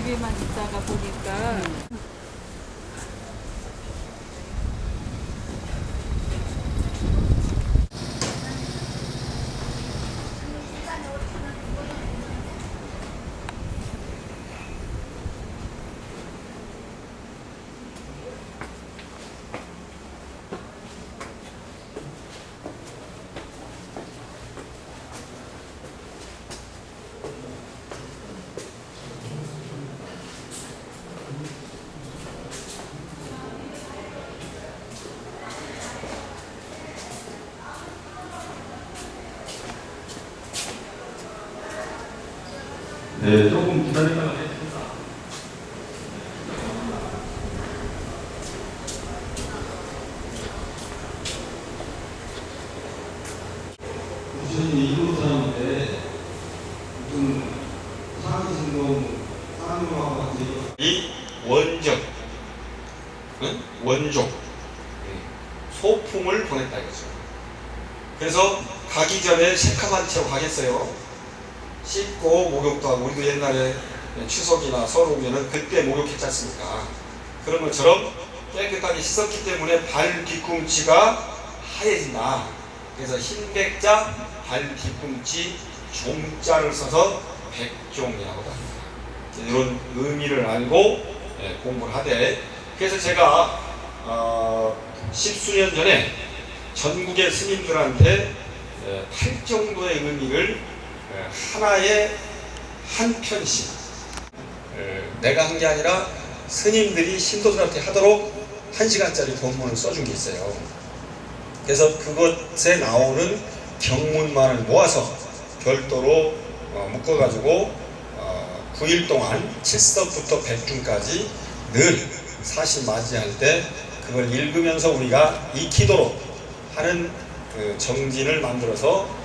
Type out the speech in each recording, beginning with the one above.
집에만 있다가 보니까 네, 조금 기다리다가 하겠습니다. 저희 이웃 사람인데 무슨 사기 신동 사람하고 같이 이 원적, 응? 원종, 소풍을 보냈다 이거죠. 그래서 가기 전에 새카만 채고 가겠어요. 씻고 목욕도 하고, 우리도 옛날에 추석이나 설 오면은 그때 목욕했지 않습니까? 그런 것처럼 깨끗하게 씻었기 때문에 발 뒤꿈치가 하얘진다. 그래서 흰백자 발 뒤꿈치 종자를 써서 백종이라고 합니다. 이런 의미를 알고 공부를 하되, 그래서 제가 십수년 전에 전국의 스님들한테 팔정도의 의미를 하나의 한 편씩 내가 한 게 아니라 스님들이 신도들한테 하도록 1시간짜리 본문을 써준 게 있어요. 그래서 그것에 나오는 경문만을 모아서 별도로 묶어가지고 9일 동안 7석부터 100중까지 늘 사시 맞이할 때 그걸 읽으면서 우리가 익히도록 하는 그 정진을 만들어서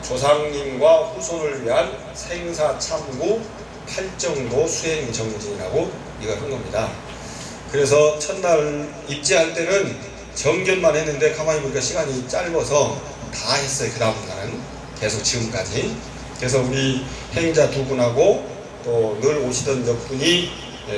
조상님과 후손을 위한 생사참구 팔정도 수행 정진이라고 이걸 한 겁니다. 그래서 첫날 입지할 때는 정견만 했는데 가만히 보니까 시간이 짧아서 다 했어요. 그 다음 날은 계속 지금까지. 그래서 우리 행자 두 분하고 또 늘 오시던 몇 분이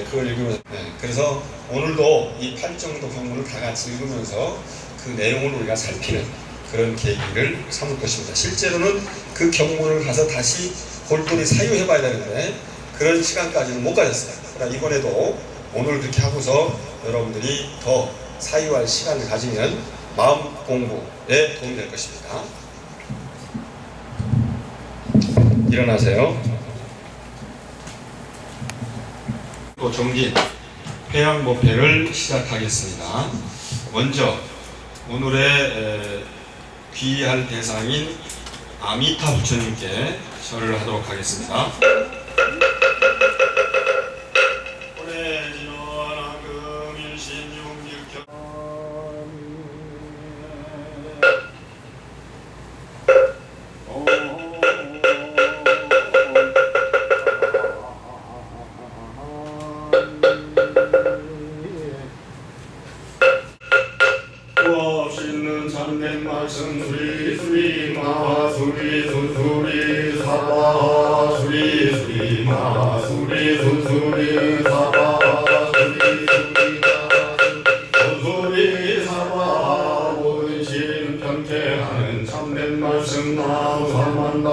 그걸 읽으면서 그래서 오늘도 이 팔정도 경문을 다 같이 읽으면서 그 내용을 우리가 살피는 그런 계기를 삼을 것입니다. 실제로는 그 경문을 가서 다시 골똘히 사유해 봐야 되는데 그런 시간까지는 못 가졌어요. 그러나 이번에도 오늘 그렇게 하고서 여러분들이 더 사유할 시간을 가지면 마음 공부에 도움이 될 것입니다. 일어나세요. 또 정진 회양법회를 시작하겠습니다. 먼저 오늘의 귀할 대상인 아미타 부처님께 절을 하도록 하겠습니다. 참된 말씀 수리 마 수리 순수리 사바 수리 마 수리 순수리 사바 수리 순수리 사바 모든 신 편케하는 참된 말씀 나무사만다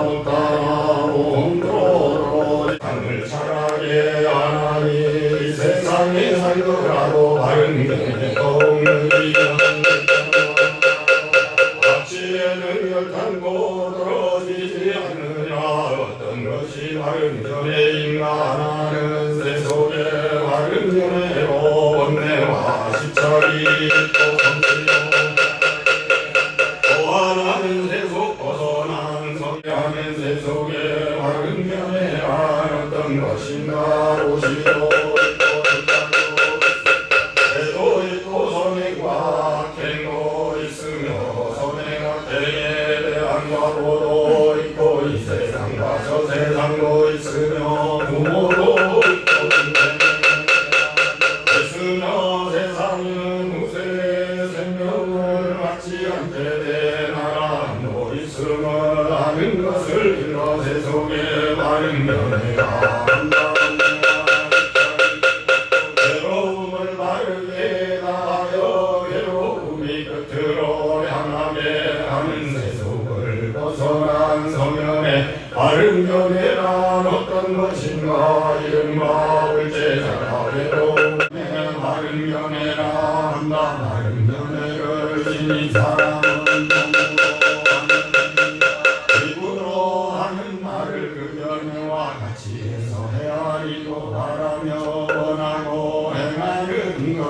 못따라 옴도로 땅을 차라게 하나니 세상에 살더라도 바른 게 없는 열탄고 떨어지지 않느냐 어떤 것이 바른 견해인가 나는 세속의 바른 견해로 번뇌와 십착이 또 성취요 또 하나는 세속 벗어난 성향은 세속의 바른 견해가 어떤 것인가 오시도 있고 세도 있고 선행과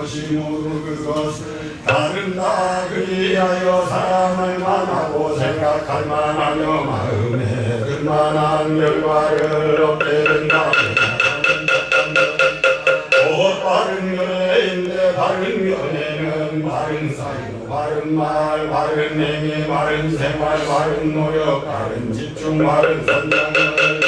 것이 모두 그것을 다른다. 그리하여 사람을 만하고 생각할 만하며 마음에 들만한 결과를 얻게 된다. 곧 바른 연애인데 바른 연애는 바른 사유, 바른 말, 바른 행위, 바른 생활, 바른 노력, 바른 집중, 바른 선정을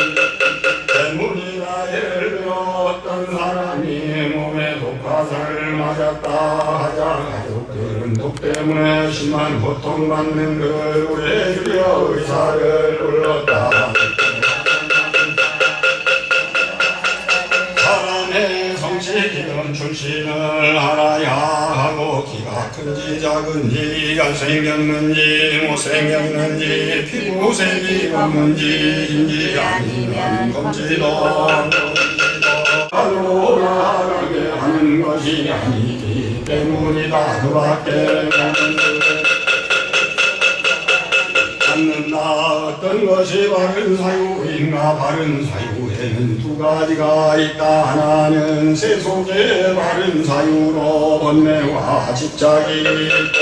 때문이다. 예를 들어 어떤 사람이 몸에 독화살을 맞았다 하자. 가족들은 독 때문에 심한 고통받는 그를 구해주려 의사를 불렀다. 사람의 성식이든 출신을 알아야 하고, 기가 큰지 작은지, 잘생겼는지 못생겼는지, 피부색이 없는지 아니면 검지도 돌아가게 하는 것이 아니기 때문이다. 그밖에 않는다. 어떤 것이 바른 사유인가? 바른 사유에는 두 가지가 있다. 하나는 세속의 바른 사유로 번뇌와 집착이 있고,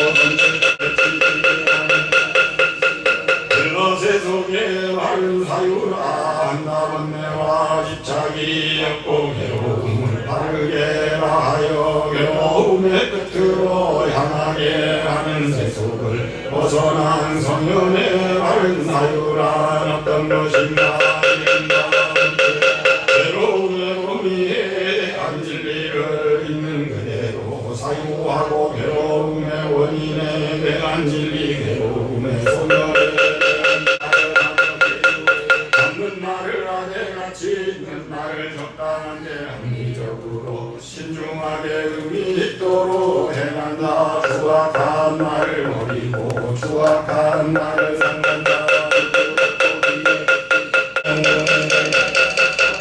세속의 바른 사유라 한다. 번뇌와 집착이 없고 괴로움을 바르게 하여 괴로움의 끝으로 향하게 하는 세속을 벗어난 성현의 바른 사유란 어떤 것인가? 괴로움의 범위에 안 진리를 있는 그대로 사유하고, 괴로움의 원인에 대한 진리, 괴로움의 소멸에 말을 적당한데 합리적으로 신중하게 의미 있도록 행한다. 추악한 말을 버리고 추악한 말을 삼간다.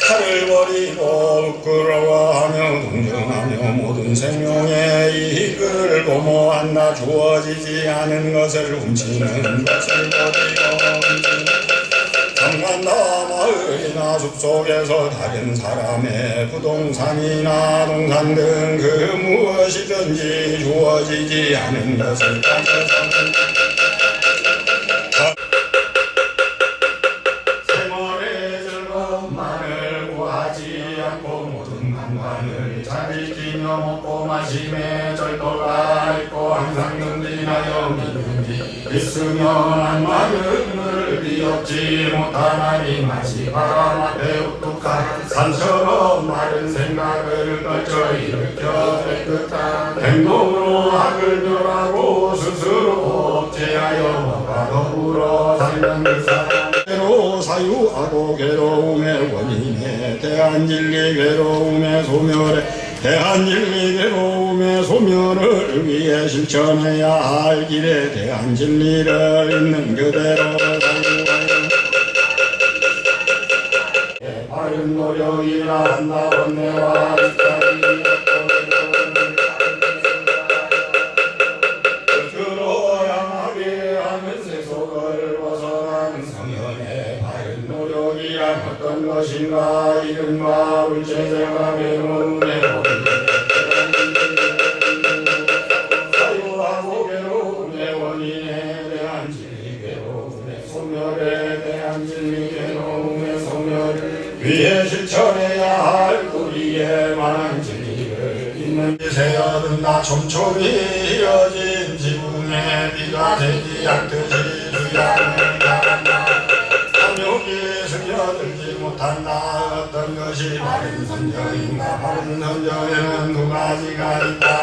칼을 버리고 부끄러워하며 동정하며 모든 생명의 이익을 도모한다. 주어지지 않은 것을 훔치는 것을 버리고 장난다. 마을이나 숲속에서 다른 사람의 부동산이나 동산 등 그 무엇이든지 주어지지 않은 것을 생활의 즐거움만을 구하지 않고 모든 관관을 잘 지키며 먹고 마심에 절도가 있고 항상 능진하여 믿음이 있으면 한 마음을 비op지 못하나니 마치 바람 앞에 우뚝한 산처럼 마른 생각을 걸쳐 일으켜 깨끗한 행동으로 악을 멸하고 스스로 억제하여 먹과 더불어 살면 그 사람 괴로 사유하고 괴로움의 원인에 대한 진리, 괴로움의 소멸에 대한 진리, 괴로움의 소멸을 위해 실천해야 할 길에 대한 진리를 있는 그대로 사유하여 바른 노력이라 한다. 번뇌와 집착이 끝으로 향하게 하는 세속을 벗어난 성현의 바른 노력이란 어떤 것인가? 이른바 울체제가 괴로움의 사유하고 괴로움의 원인에 대한 진리, 괴로움의 소멸에 대한 진리, 괴로움의 소멸을 위에 실천해야 할 우리의 많은 진리를 있는 기세여 든다. 촘촘히 이어진 지붕에 비가 새지 않듯이 주양을 나간다. 탐욕이 스며들지 못한다. 어떤 것이 바른 선정인가? 바른 선정에는 두 가지가 있다.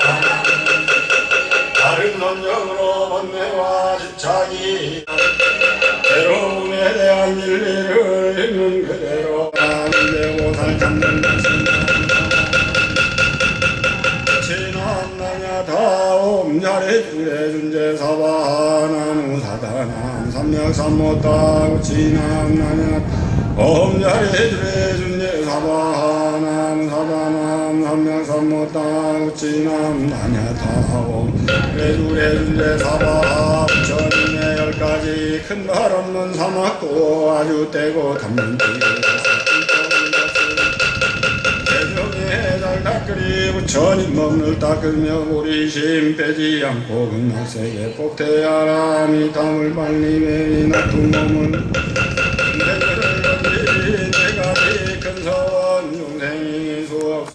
바른 선정으로 번뇌와 집착이 괴로움에 대한 진리를 있는 그대로 되고 살잡는 것입니다. 진한나냐 다옴 야레주레 준제 사바 나무 사다남 삼명삼모타 진한나냐 옴 야레주레 준제 사바 나무 사다남 삼명삼모타 진한나냐 다옴 레주레 준제 사바 천인의 10가지 큰 발 없는 사막도 아주 떼고 담는 길 세종의 잘 닦으리 부처님 먹늘 닦으며 우리 심 빼지 않고 극락세계 복대하라미 담을 발림에 나쁜 몸을 내가 큰 서원 용생이 수없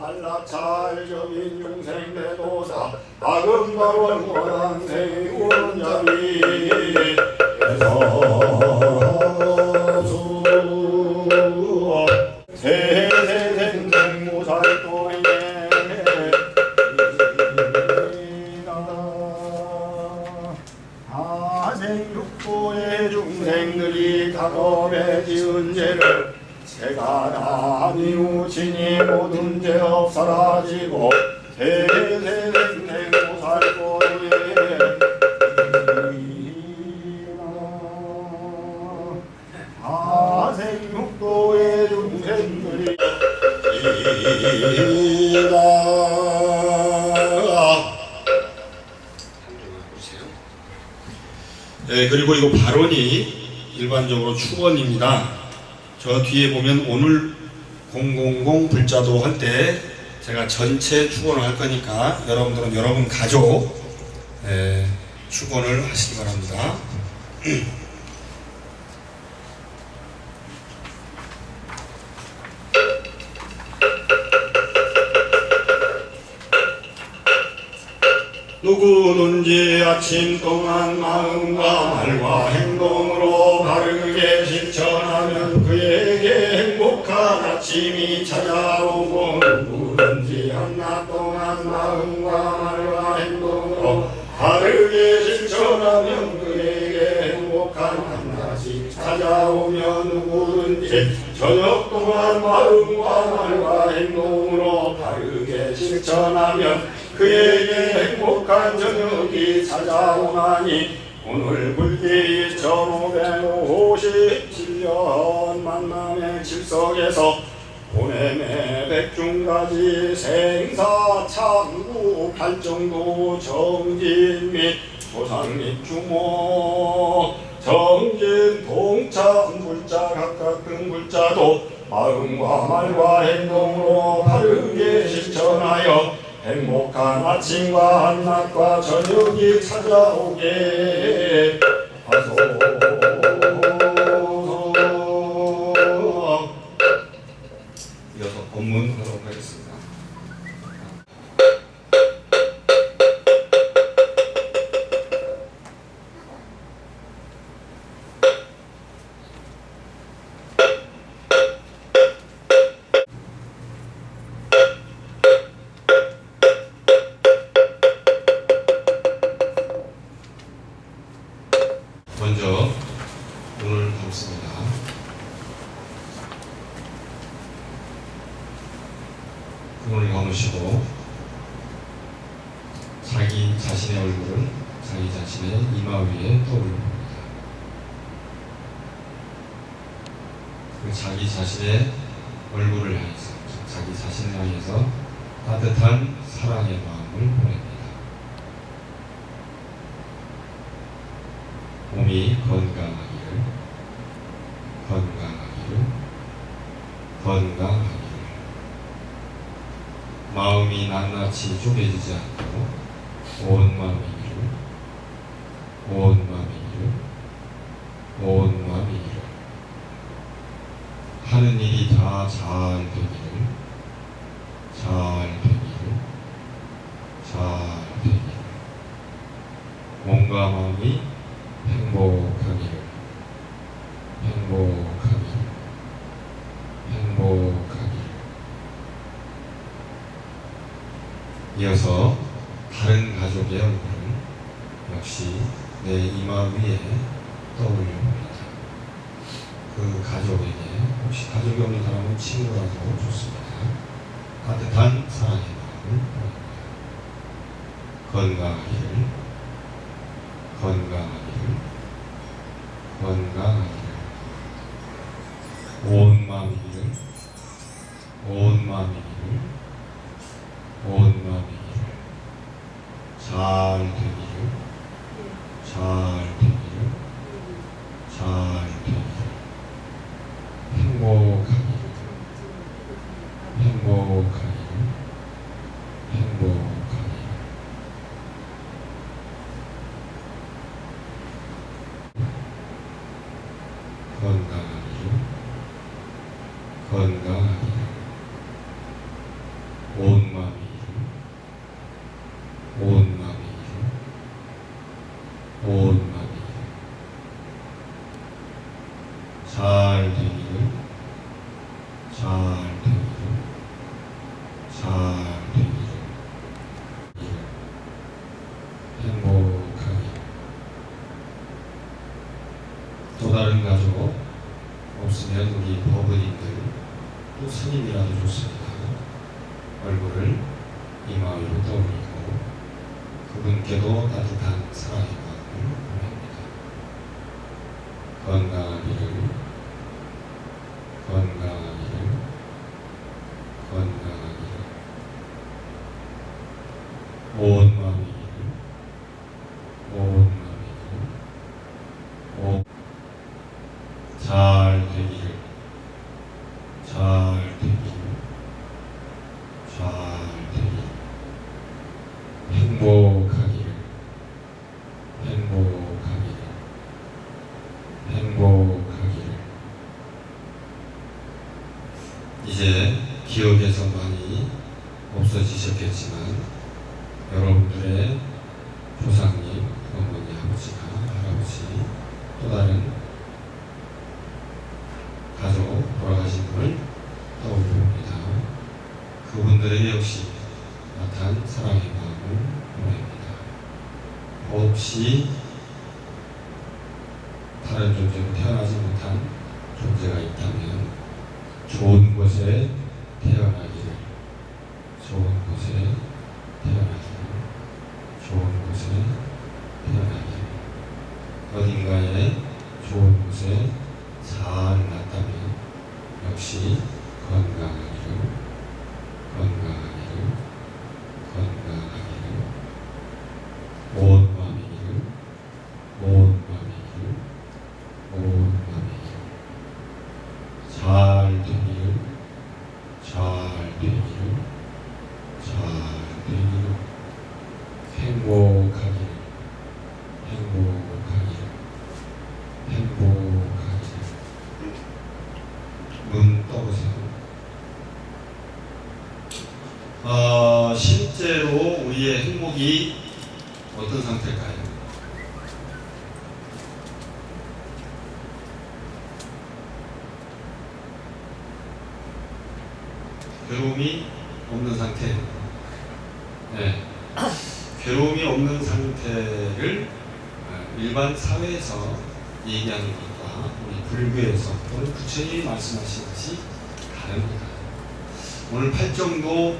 알라찰적인 용생대도사 아금바원 원한생 우른자비 에서수 세세생생무살도에 아생육도의 중생들이 다급에 지은 죄를 제가 나뉘우치니 모든 죄업 사라지고 세세생생고 살고에 아생육도의 중생들이 네, 그리고 이거 발언이 일반적으로 축원입니다. 저 뒤에 보면 오늘 000 불자도 할 때 제가 전체 축원을 할 거니까 여러분들은 여러분 가족 축원을 하시기 바랍니다. 누구든지 아침 동안 마음과 말과 행동으로 바르게 실천하면 그에게 행복한 아침이 찾아오고 누구든지 한낮 동안 마음과 말과 행동으로 바르게 실천하면 그에게 행복한 한낮이 찾아오며 누구든지 저녁 동안 마음과 말과 행동으로 바르게 실천하면 그에게 행복한 저녁이 찾아오나니 오늘 불기 1557년 만남의 칠석에서 보냄의 백중가지 생사 참구 팔정도 정진 및 조상 및 주모 정진 동참 불자 각각 등 불자도 마음과 말과 행동으로 바르게 실천하여 행복한 아침과 한낮과 저녁이 찾아오게 하소서. 이어서 법문 하도록 하겠습니다. 먼저 자신의 얼굴을 자기 자신의 이마 위에 떠올립니다. 그 자기 자신의 얼굴을 향해서, 자기 자신을 향해서 따뜻한 사랑의 마음을 보냅니다. 몸이 건강하기를, 건강하기를, 건강하기를. 마음이 낱낱이 쪼개지지 않고 온 마음이기를, 온 마음이기를, 온 마음이기를. 하는 일이 다 잘 되기를, 잘 되기를, 잘 되기를. 몸과 마음이 행복하기를, 행복하기를, 행복하기를. 이어서 다른 가족의 얼굴을 역시 내 이마 위에 떠올려 봅니다. 그 가족에게, 혹시 가족이 없는 사람은 친구라도 좋습니다. 따뜻한 사랑의 마음을 보냅니다. 건강하기를, 건강하기를, 건강하기를. 온 마음이기를, 온 마음이기를, 온 마음이기를. 잘 되기를, 잘 되기를, 잘 되기를. 행복하기를, 행복하기를, 행복하기를. 건강하기를, 건강하기를. 온 마음이기를, 온 마음이기를, 온 마음이기를. 잘 되기를, 잘 되기를, 잘 되기를. 행복하기를. 또 다른 가족 없으면 우리 법원인들, 또 스님이라도 좋습니다. 얼굴을 이마 위로 떠올리고 그분께도 따뜻한 사랑의 마음을 보냅니다. 건강하기를, 건강하기를, 건강하기를. 온 마음이기를, 온 마음이기를, 온. 잘 되기를, 잘 되기를, 잘 되기를. 행복하기를, 행복하기를, 행복하기를. 이제 기억에서 많이 없어지셨겠지만 여러분들의 조상님, 어머니, 아버지나 할아버지, 또 다른 가족 돌아가신 분을 떠올려봅니다. 그분들에게 역시 따뜻한 사랑의 마음을 보냅니다. 혹시 다른 존재로 태어나지 못한 존재가 있다면 좋은 곳에 태어나기를, 좋은 곳에 태어나기를, 좋은 곳에 태어나기를. 어딘가에 좋은 곳에 잘 났다면 역시 건강하기를, 건강하기를, 건강하기를. 온 마음이기를, 온 마음이기를, 온 마음이기를. 잘 되기를, 잘 되기를, 잘 되기를. 행복하기를, 행복하기를, 행복하기를. 눈 떠보세요. 실제로 우리의 행복이 어떤 상태일까요? 괴로움이 없는 상태. 네. 괴로움이 없는 상태를 일반 사회에서 얘기하는 것과 우리 불교에서 또는 부처님이 말씀하신 것이 다릅니다. 오늘 팔정도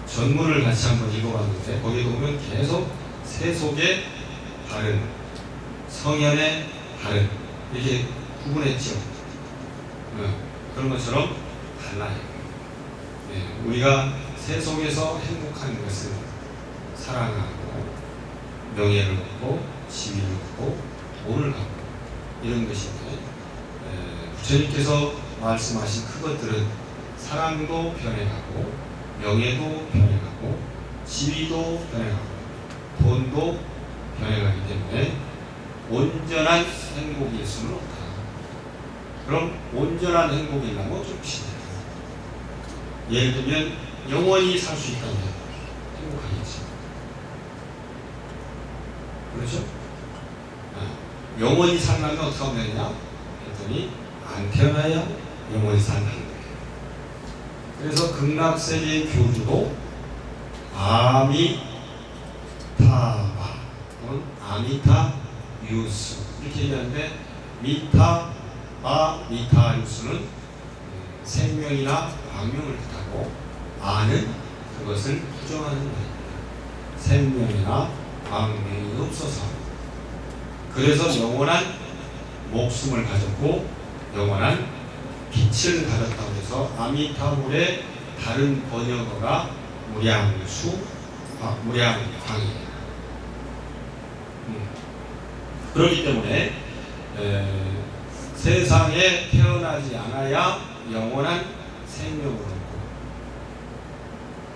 전문을 같이 한번 읽어봤는데 거기에 보면 계속 세속의 바른, 성현의 바른 이렇게 구분했죠. 그런 것처럼 달라요. 우리가 세속에서 행복한 것은 사랑하고 명예를 얻고 지위를 얻고 돈을 갖고 이런 것인데 부처님께서 말씀하신 그것들은 사랑도 변해가고 명예도 변해가고 지위도 변해가고 돈도 변해가기 때문에 온전한 행복일 수는 없다. 그럼 온전한 행복이라면 어쩔 것이냐. 예를 들면 영원히 살 수 있다면 행복하겠지. 그렇죠? 영원히 살려면 어떻게 하면 되냐? 했더니 안 태어나야 영원히 산다는 거예요. 그래서 극락세계의 교주도 아미타바 또는 아미타 유스 이렇게 얘기하는데 미타 유스는 생명이나 광명을 뜻하고 아는 그것을 부정하는 거예요. 생명이나 광명이 없어서 그래서 영원한 목숨을 가졌고 영원한 빛을 가졌다고 해서 아미타불의 다른 번역어가 무량광이에요. 그렇기 때문에 세상에 태어나지 않아야 영원한 생명을 얻고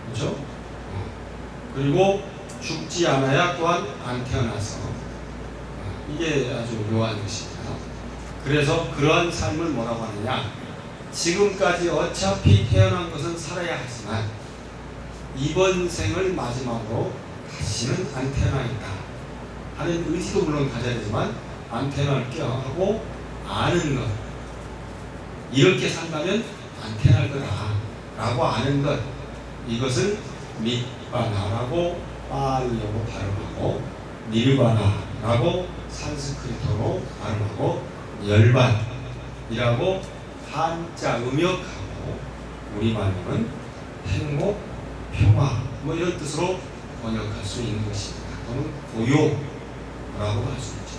그렇죠? 그리고 죽지 않아야 또한 안 태어나서 이게 아주 묘한 것입니다. 그래서 그러한 삶을 뭐라고 하느냐, 지금까지 어차피 태어난 것은 살아야 하지만 이번 생을 마지막으로 다시는 안 태어나겠다 하는 의지도 물론 가져야 되지만 안 태어날게 하고 아는 것, 이렇게 산다면 안 태어날 거다 라고 아는 것, 이것을 밑바나라고 파리어로 발음하고 닐바나라고 산스크리트어로 발음하고 열반이라고 한자 음역하고 우리말로는 행복, 평화 뭐 이런 뜻으로 번역할 수 있는 것입니다. 또는 고요라고 할 수 있죠.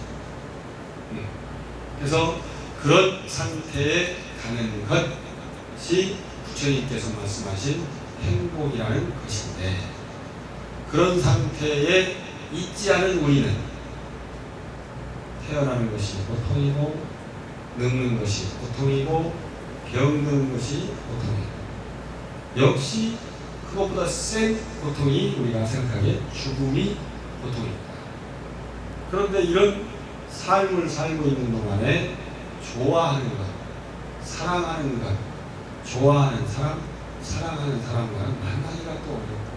그래서 그런 상태에 가는 것이 부처님께서 말씀하신 행복이라는 것인데, 그런 상태에 있지 않은 우리는 태어나는 것이 고통이고 늙는 것이 고통이고 병드는 것이 고통이고, 역시 그것보다 센 고통이 우리가 생각하기에 죽음이 고통입니다. 그런데 이런 삶을 살고 있는 동안에 좋아하는 것, 사랑하는 것, 좋아하는 사람, 사랑하는 사람과는 만나기가 또 어렵고,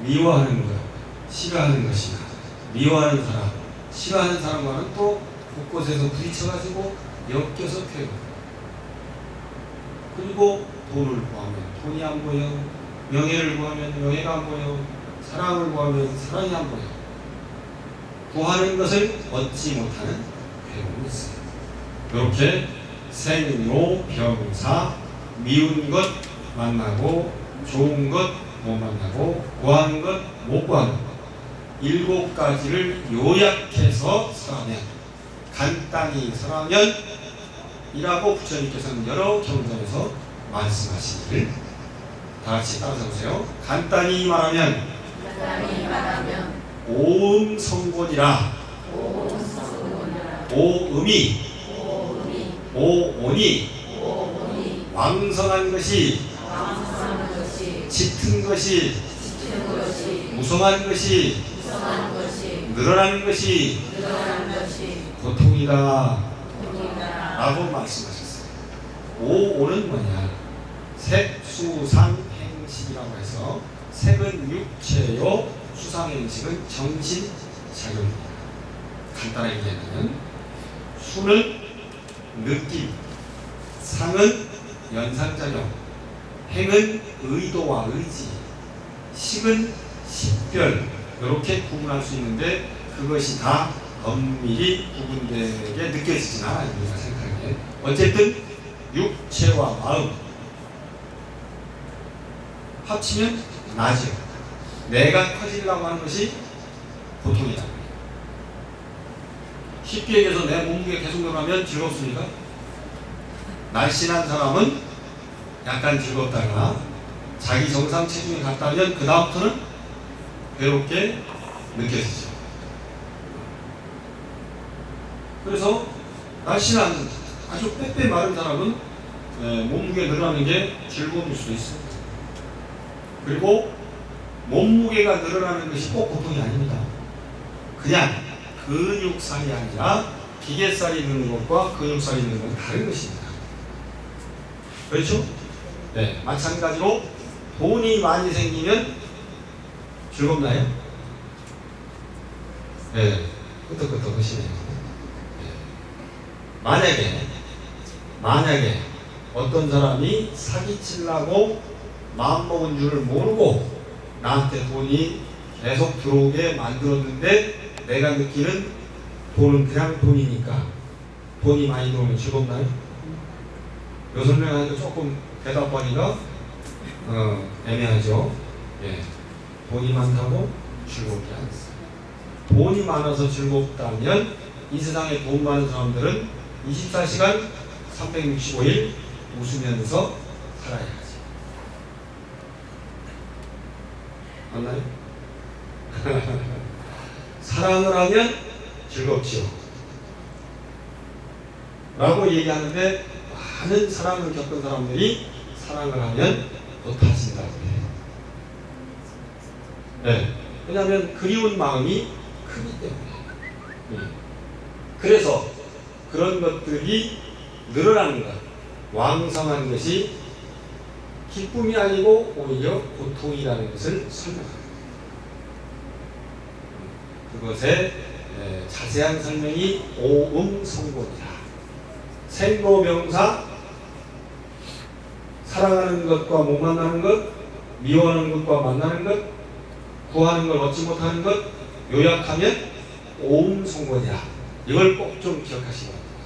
미워하는 것, 싫어하는 것이나 미워하는 사람, 싫어하는 사람과는 또 곳곳에서 부딪혀가지고 엮여서 펴요. 그리고 돈을 구하면 돈이 안 보여, 명예를 구하면 명예가 안 보여, 사랑을 구하면 사랑이 안 보여. 구하는 것을 얻지 못하는 괴로움이 있어요. 이렇게 생로병사, 미운 것 만나고 좋은 것 못 만나고 구하는 것 못 구하는 것, 7가지를 요약해서 설하면, 간단히 설하면 이라고 부처님께서는 여러 경전에서 말씀하시기를 다 같이 따라서 보세요. 간단히 말하면 오음성곤이라, 오음이 오온이 왕성한 것이, 짙은 것이, 무성한 것이, 늘어나는 것이 고통이다 라고 말씀하셨어요. 오온은 뭐냐, 색수상행식이라고 해서 색은 육체요, 수상행식은 정신작용입니다. 간단하게 얘기하면 수는 느낌, 상은 연상작용, 행은 의도와 의지, 식은 식별, 이렇게 구분할 수 있는데 그것이 다 엄밀히 구분되게 느껴지진 않아요, 우리가 생각하기에. 어쨌든 육체와 마음 합치면 나죠. 내가 커지려고 하는 것이 고통이다. 쉽게 얘기해서 내 몸무게 계속 늘어나면 즐겁습니까? 날씬한 사람은 약간 즐겁다가 자기 정상 체중이 갔다면 그 다음부터는 괴롭게 느껴지죠. 그래서 날씬한 아주 빼빼 마른 사람은 몸무게 늘어나는 게 즐거움일 수도 있어요. 그리고 몸무게가 늘어나는 것이 꼭 고통이 아닙니다. 그냥 근육살이 아니라 기계살이 느는 것과 근육살이 느는 건 다른 것입니다. 그렇죠? 네, 마찬가지로 돈이 많이 생기면 즐겁나요? 네, 끄덕끄덕 하시네요. 만약에 어떤 사람이 사기치려고 마음먹은 줄을 모르고 나한테 돈이 계속 들어오게 만들었는데 내가 느끼는 돈은 그냥 돈이니까 돈이 많이 들어오면 즐겁나요? 요 설명하니까 조금 대답하기가 애매하죠. 예. 돈이 많다고 즐겁지 않습니다. 돈이 많아서 즐겁다면 이 세상에 돈 많은 사람들은 24시간 365일 웃으면서 살아야지. 맞나요? 사랑을 하면 즐겁지요. 라고 얘기하는데 많은 사랑을 겪은 사람들이 사랑을 하면 또 다친다고 해요. 네. 왜냐하면 그리운 마음이 크기 때문에. 그래서 그런 것들이 늘어나는 것, 왕성한 것이 기쁨이 아니고 오히려 고통이라는 것을 설명합니다. 그것의 자세한 설명이 오음성고이다. 생로병사, 사랑하는 것과 못 만나는 것, 미워하는 것과 만나는 것, 구하는 걸 얻지 못하는 것, 요약하면 오음성고이다. 이걸 꼭 좀 기억하시기 바랍니다.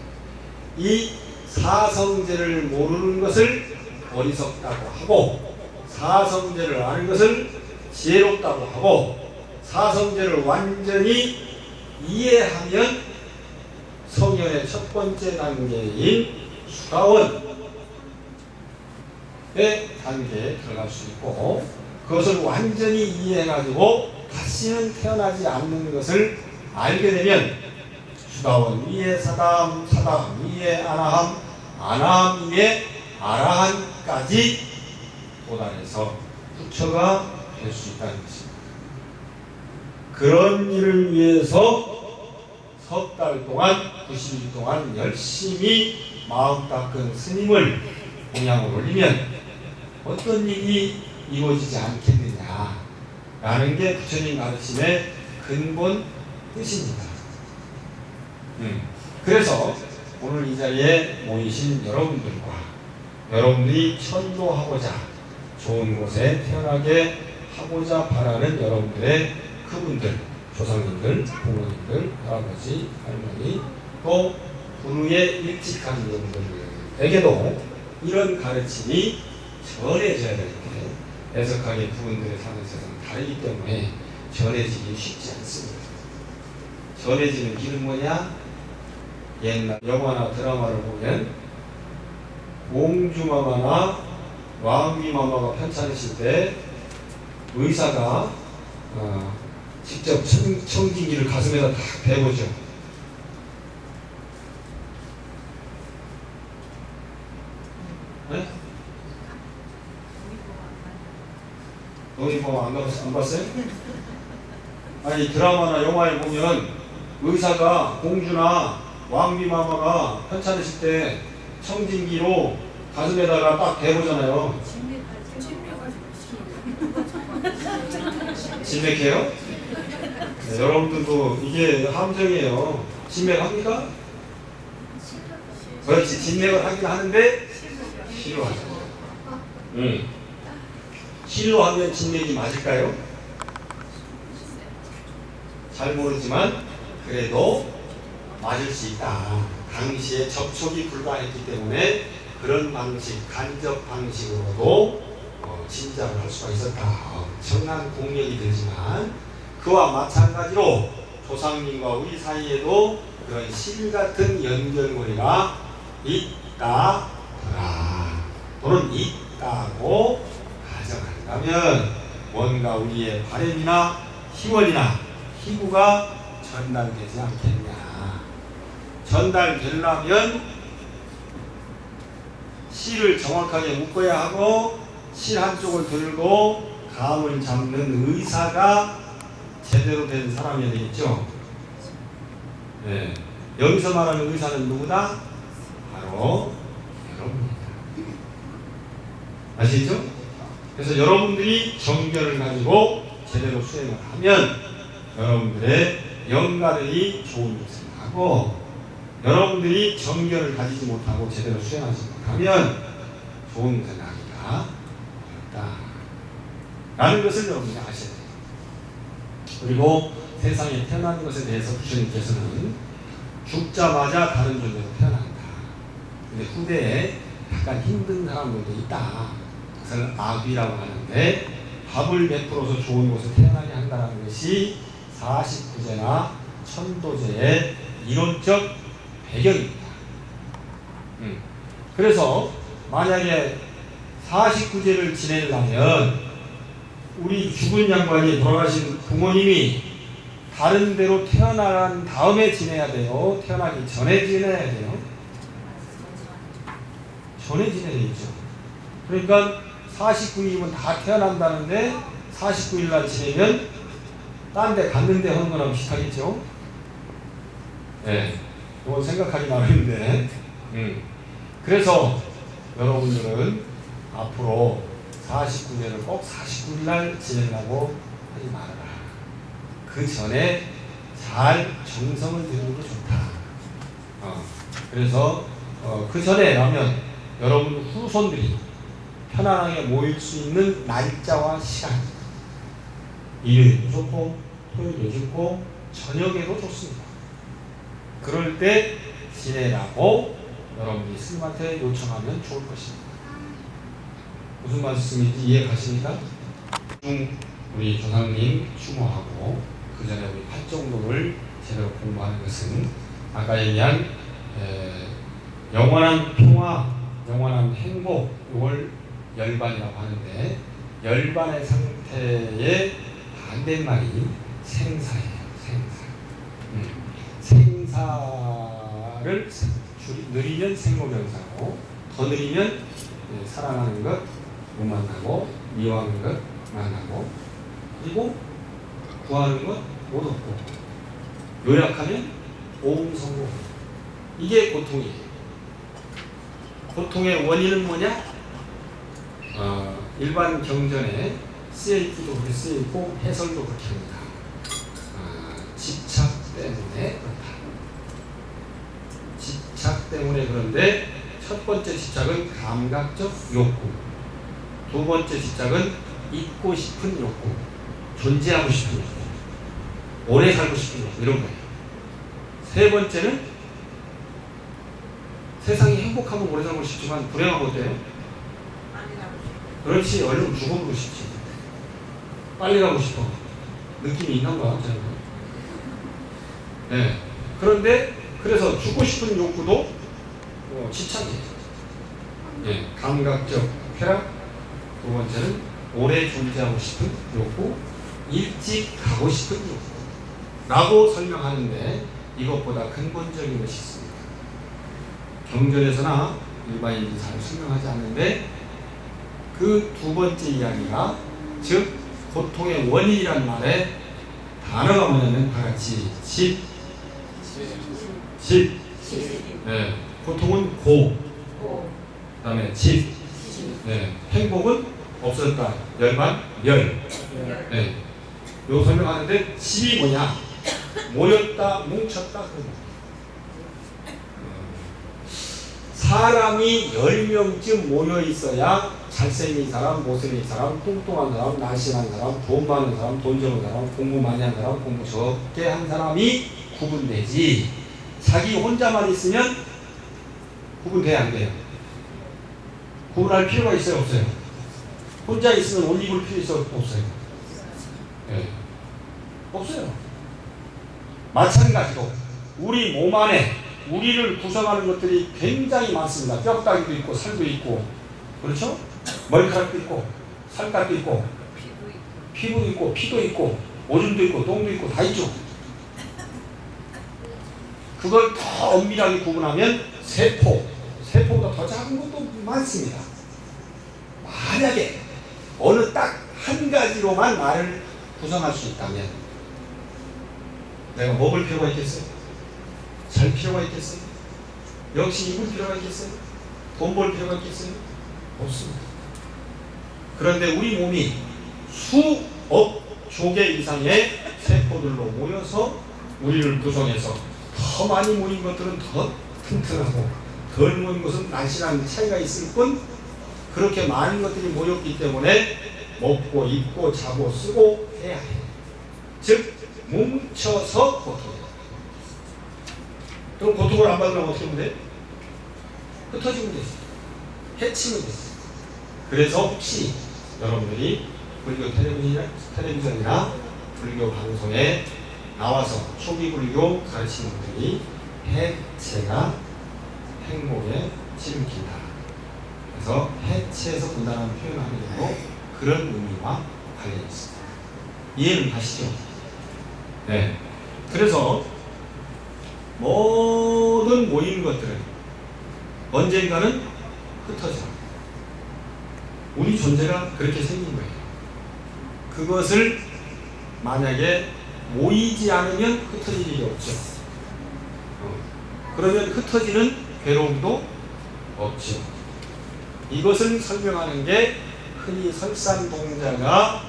이 사성제를 모르는 것을 어리석다고 하고, 사성제를 아는 것을 지혜롭다고 하고, 사성제를 완전히 이해하면 성현의 첫 번째 단계인 수가원의 단계에 들어갈 수 있고, 그것을 완전히 이해해가지고 다시는 태어나지 않는 것을 알게 되면 수가원 위에 사담, 사담 위에 아라함, 아라함 위에 아라한까지 도달해서 부처가 될 수 있다는 것입니다. 그런 일을 위해서 석 달 동안 90일 동안 열심히 마음 닦은 스님을 공양을 올리면 어떤 일이 이루어지지 않겠느냐라는 게 부처님 가르침의 근본 뜻입니다. 그래서 오늘 이 자리에 모이신 여러분들이 천도하고자 좋은 곳에 태어나게 하고자 바라는 여러분들의 그분들, 조상님들, 부모님들, 할아버지, 할머니, 또 부르에 일찍한 여러분들에게도 이런 가르침이 전해져야 될 때 애석하게 부분들의 사는 세상은 다르기 때문에 전해지기 쉽지 않습니다. 전해지는 길은 뭐냐? 옛날 영화나 드라마를 보면 공주마마나 왕비마마가 편찮으실 때 의사가 직접 청진기를 가슴에다 딱 대보죠. 네? 너희 안 봤어요? 아니 드라마나 영화에 보면 의사가 공주나 왕비마마가 편찮으실 때 청진기로 가슴에다가 딱 대보잖아요. 진맥해요? 네, 여러분들도 이게 함정이에요. 진맥합니까? 그렇지, 진맥을 하긴 하는데 싫어하죠. 싫어하면 진맥이 맞을까요? 잘 모르지만 그래도 맞을 수 있다. 당시에 접촉이 불가했기 때문에 그런 방식, 간접 방식으로도 짐작을 할 수가 있었다. 엄청난 공력이 들지만 그와 마찬가지로 조상님과 우리 사이에도 그런 실 같은 연결고리가 있다더라 또는 있다고 가정한다면 뭔가 우리의 바람이나 희원이나 희구가 전달되지 않겠냐. 전달되려면 실을 정확하게 묶어야 하고 실 한쪽을 들고 감을 잡는 의사가 제대로 된 사람이 되겠죠. 네. 여기서 말하는 의사는 누구다? 바로 여러분입니다. 아시죠? 그래서 여러분들이 정결을 가지고 제대로 수행을 하면 여러분들의 영가들이 좋은 것을 하고 여러분들이 정결을 가지지 못하고 제대로 수행하지 못하면 좋은 것을 하기가 어렵다 라는 것을 여러분이 아셔야 돼요. 그리고 세상에 태어나는 것에 대해서 부처님께서는 죽자마자 다른 존재로 태어난다. 근데 후대에 약간 힘든 사람들도 있다. 그것을 아귀라고 하는데 밥을 베풀어서 좋은 곳에 태어나게 한다는 것이 49제나 천도제의 이론적 배경입니다. 그래서 만약에 49제를 지내려면 우리 죽은 양반이 돌아가신 부모님이 다른 데로 태어난 다음에 지내야 돼요? 태어나기 전에 지내야 돼요? 전에 지내야죠. 그러니까 49일이면 다 태어난다는데 49일날 지내면 딴 데 갔는데 하는 거랑 비슷하겠죠? 네. 이건 생각하기 나름인데 그래서 여러분들은 앞으로 49년을 꼭 49일날 지내려고 하지 말아라. 그 전에 잘 정성을 들이는 게 좋다. 그래서 그 전에 라면 여러분 후손들이 편안하게 모일 수 있는 날짜와 시간 일요일도 좋고 토요일도 좋고 저녁에도 좋습니다. 그럴 때 지내라고 여러분이 스님한테 요청하면 좋을 것입니다. 무슨 말씀인지 이해 가십니까? 우리 조상님 추모하고 그 전에 우리 팔정도를 제대로 공부하는 것은 아까 얘기한 영원한 평화, 영원한 행복, 이걸 열반이라고 하는데 열반의 상태의 반대말이 생사예요. 생사를 느리면 생로병사고 더 느리면 사랑하는 것 못 만나고 미워하는 것 만나고 그리고 구하는 것 못 얻고 요약하면 오음성고 이게 고통이에요. 고통의 원인은 뭐냐? 일반 경전에 쓰여있기도 그렇게 쓰여있고 해설도 그렇게 합니다. 집착 때문에 그렇다. 집착 때문에 그런데 첫 번째 집착은 감각적 욕구, 두 번째 집착은 잊고 싶은 욕구, 존재하고 싶은 욕구, 오래 살고 싶은 욕구 이런 거예요. 세 번째는 세상이 행복하면 오래 살고 싶지만 불행하면 어때요? 그렇지, 얼른 죽어보고 싶지. 빨리 가고 싶어. 느낌이 있는 거야, 저는. 네. 그런데 그래서 죽고 싶은 욕구도 집착이에요. 네. 감각적 쾌락. 두 번째는 오래 존재하고 싶은 욕구, 일찍 가고 싶은 욕구라고 설명하는데 이것보다 근본적인 것이 있습니다. 경전에서나 일반인들이 잘 설명하지 않는데 그 두 번째 이야기가 즉 고통의 원인이란 말에 단어가 뭐냐면 다같이 네. 고통은 고, 그 다음에 집, 네. 행복은 없었다, 열반, 멸. 네. 요 설명하는데 집이 뭐냐? 모였다, 뭉쳤다. 사람이 10명쯤 모여 있어야 잘생긴 사람, 못생긴 사람, 뚱뚱한 사람, 날씬한 사람, 돈 많은 사람, 돈 적은 사람, 공부 많이 한 사람, 공부 적게 한 사람이 구분되지. 자기 혼자만 있으면 구분돼야 안 돼요. 구분할 필요가 있어요, 없어요? 혼자 있으면 옷 입을 필요 있어? 없어요. 네. 없어요. 마찬가지로 우리 몸 안에 우리를 구성하는 것들이 굉장히 많습니다. 뼈다귀도 있고 살도 있고, 그렇죠? 머리카락도 있고 살갗도 있고 피부도 있고 피도 있고 오줌도 있고 똥도 있고 다 있죠. 그걸 더 엄밀하게 구분하면 세포보다 더 작은 것도 많습니다. 만약에 어느 딱 한 가지로만 나를 구성할 수 있다면 내가 먹을 필요가 있겠어요? 잘 필요가 있겠어요? 역시 입을 필요가 있겠어요? 돈 벌 필요가 있겠어요? 없습니다. 그런데 우리 몸이 수억 조개 이상의 세포들로 모여서 우리를 구성해서 더 많이 모인 것들은 더 튼튼하고 덜 모인 것은 날씬한 차이가 있을 뿐 그렇게 많은 것들이 모였기 때문에 먹고 입고 자고 쓰고 해야 해요. 즉 뭉쳐서 고통해요. 그럼 고통을 안 받으면 어떻게 하면 돼? 흩어지면 되지. 해치면 되지. 그래서 혹시 여러분들이 불교 텔레비전이나 불교 방송에 나와서 초기 불교 가르치는 분이 해체가 행복에 치름긴다. 그래서 해체에서 분단하는 표현하는 경우 그런 의미와 관련이 있습니다. 이해는 가시죠? 네. 그래서 모든 모인 것들은 언젠가는 흩어져. 우리 존재가 그렇게 생긴 거예요. 그것을 만약에 모이지 않으면 흩어질 일이 없죠. 그러면 흩어지는 괴로움도 없죠. 이것을 설명하는 게 흔히 설산동자가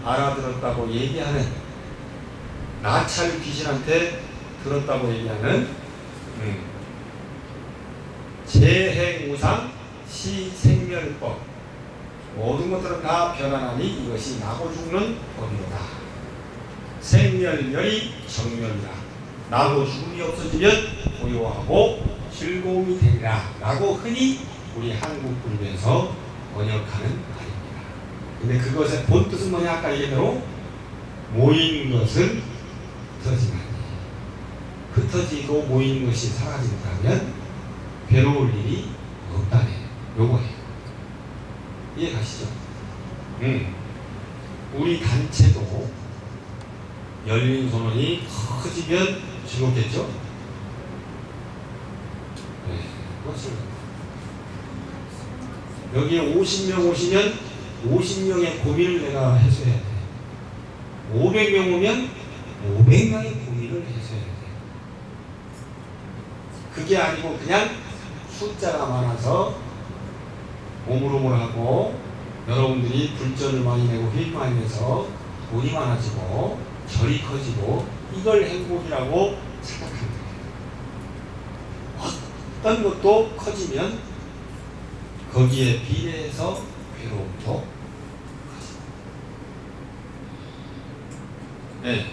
알아들었다고 얘기하는 나찰 귀신한테 들었다고 얘기하는 재행우상 시생멸법. 모든 것들은 다 변하나니 이것이 나고 죽는 법이로다. 생멸멸이 정멸이다. 나고 죽음이 없어지면 고요하고 즐거움이 되리라 라고 흔히 우리 한국 불교에서 번역하는 말입니다. 근데 그것의 본 뜻은 뭐냐? 아까 얘기대로 모인 것은 흩어지나니 흩어지고 모인 것이 사라진다면 괴로울 일이 없다네. 요거예요. 이해 가시죠? 우리 단체도 열린 선언이 커지면 즐겁겠죠? 네, 그렇습니다. 여기에 50명 오시면 50명의 고민을 내가 해소해야 돼. 500명 오면 500명의 고민을 해소해야 돼. 그게 아니고 그냥 숫자가 많아서 오물오물하고 여러분들이 불전을 많이 내고 회의 많이 내서 돈이 많아지고 절이 커지고 이걸 행복이라고 생각하는 거예요. 어떤 것도 커지면 거기에 비례해서 괴로움도 커집니다. 네,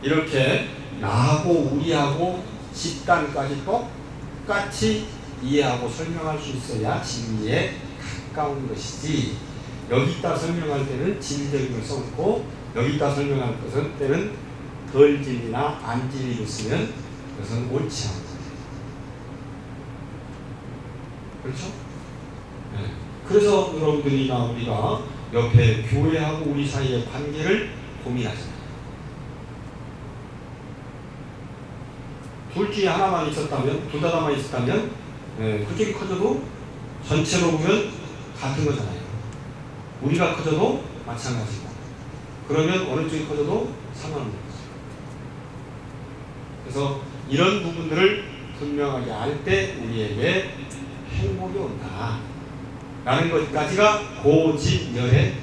이렇게 나하고 우리하고 집단까지 똑같이 이해하고 설명할 수 있어야 진리에 가까운 것이지, 여기다 설명할 때는 진리적인 걸 써놓고 여기다 설명할 것은 때는 덜 진리나 안 진리를 쓰면 그것은 옳지 않은 거예요. 그렇죠? 네. 그래서 여러분들이나 우리가 옆에 교회하고 우리 사이의 관계를 고민하잖아요. 둘 중에 하나만 있었다면, 둘 다만 있었다면, 그쪽이 커져도 전체로 보면 같은 거잖아요. 우리가 커져도 마찬가지고, 그러면 어느 쪽이 커져도 상관없는 거죠. 그래서 이런 부분들을 분명하게 알 때 우리에게 행복이 온다 라는 것까지가 고집열의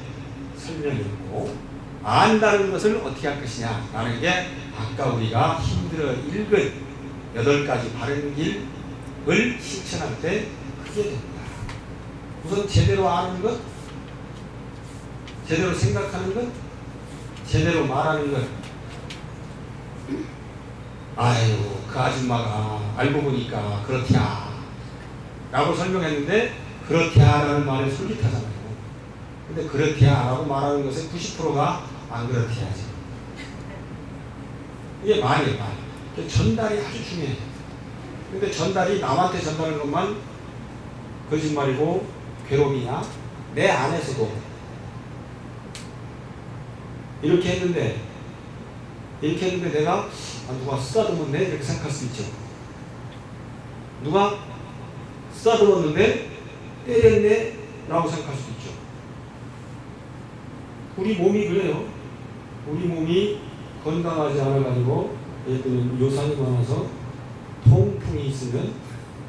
설명이고, 안다는 것을 어떻게 할 것이냐 라는 게 아까 우리가 힘들어 읽은 8가지 바른 길을 실천할 때 크게 됩니다. 우선 제대로 아는 것, 제대로 생각하는 것, 제대로 말하는 것. 아이고 그 아줌마가 알고 보니까 그렇디야 라고 설명했는데 그렇디야 라는 말에 솔깃하잖아요. 근데 그렇게 안 하고 말하는 것의 90%가 안 그렇게 해야지. 이게 말이에요, 말. 전달이 아주 중요해요. 근데 전달이 남한테 전달하는 것만 거짓말이고 괴로움이냐? 내 안에서도 이렇게 했는데 내가 누가 쓰다듬었네? 이렇게 생각할 수 있죠. 누가 쓰다듬었는데 때렸네? 라고 생각할 수 있죠. 우리 몸이 그래요. 우리 몸이 건강하지 않아가지고 예를 들면 요산이 많아서 통풍이 있으면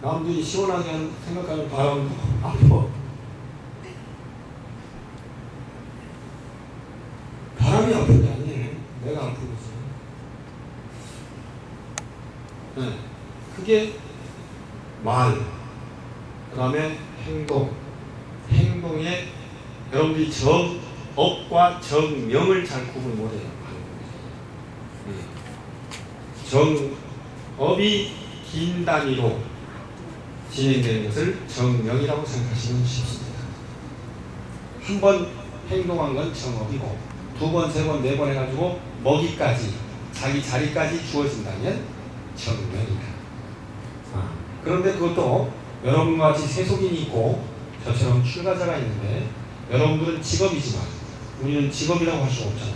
남들이 시원하게 생각하는 바람도 아파. 바람이 아픈 게 아니에요. 내가 아픈 거지. 네. 그게 말, 그 다음에 행동에 여러분들이 정업과 정명을 잘 구분 못해요. 정업이 긴 단위로 진행되는 것을 정명이라고 생각하시면 쉽습니다. 한 번 행동한 건 정업이고 두 번, 세 번, 네 번 해가지고 먹이까지 자기 자리까지 주어진다면 정명이다. 그런데 그것도 여러분과 같이 세속인이 있고 저처럼 출가자가 있는데 여러분들은 직업이지만 우리는 직업이라고 할 수가 없잖아요.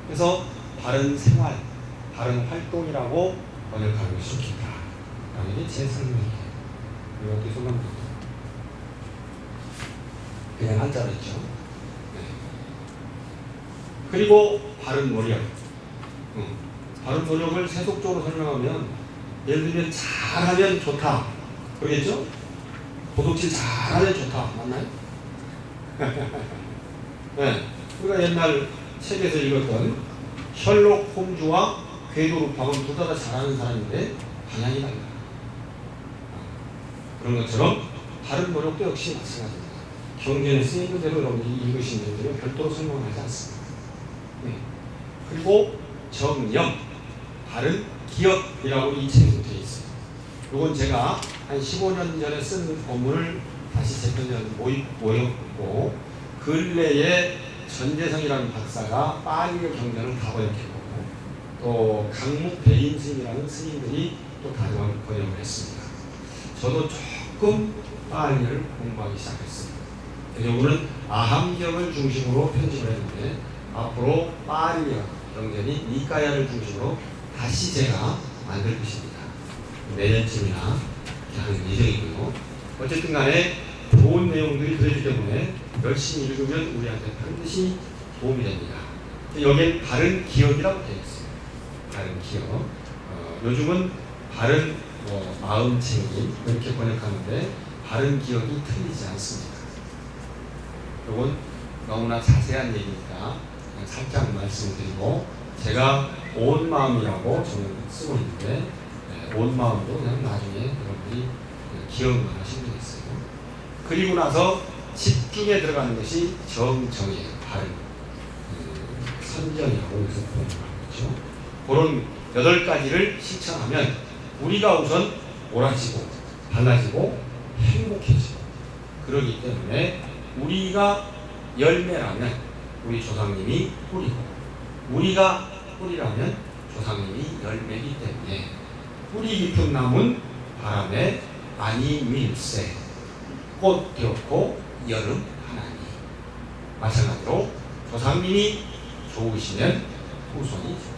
그래서 바른 생활, 바른 활동이라고 번역하는 것이 좋겠다. 라는 게 제 설명이에요. 이렇게 손만 그냥 한자로 했죠. 네. 그리고 바른 노력. 바른 노력을 세속적으로 설명하면 예를 들면 잘하면 좋다. 그러겠죠? 도둑질 잘하면 좋다. 맞나요? 네. 우리가 옛날 책에서 읽었던 셜록 홈즈와 궤도 루팡은 둘 다 잘하는 사람인데 방향이 달라. 그런 것처럼 바른 노력도 역시 마찬가지입니다. 경전에 쓰인 대로 여러분들이 읽으신 분들은 별도로 설명하지 않습니다. 네. 그리고 정령, 바른 기억이라고 이 책에 되어 있어요. 이건 제가 한 15년 전에 쓴 본문을 다시 재편전 모였고 근래에 전재성이라는 박사가 파리어 경전을 다 번역했고 또 강목 배인 스님이라는 스님들이 또 다 번역을 했습니다. 저도 조금 파리어를 공부하기 시작했습니다. 그래서 오늘은 아함경을 중심으로 편집을 했는데 앞으로 파리어 경전이 니까야를 중심으로 다시 제가 만들 것입니다. 내년쯤이나 하는 예정이고요. 어쨌든 간에 좋은 내용들이 들어있기 때문에 열심히 읽으면 우리한테 반드시 도움이 됩니다. 여기에 바른 기억이라고 되어 있어요. 바른 기억. 요즘은 바른 마음 챙김 이렇게 번역하는데 바른 기억이 틀리지 않습니다. 이건 너무나 자세한 얘기니까 그냥 살짝 말씀드리고 제가 온 마음이라고 저는 쓰고 있는데 온 마음도 그냥 나중에 여러분들이 기억만 하시면 되겠어요. 그리고 나서 집중에 들어가는 것이 정정이에요. 바른 선정이라고 여기서 보는 거죠. 그런 8가지를 실천하면 우리가 우선 옳아지고 달라지고 행복해지고 그러기 때문에 우리가 열매라면 우리 조상님이 뿌리고 우리가 뿌리라면 조상님이 열매이기 때문에 뿌리 깊은 나무는 바람에 많이 밀새 꽃 피었고 여름 하나니 마찬가지로 조상님이 좋으시면 후손이 좋고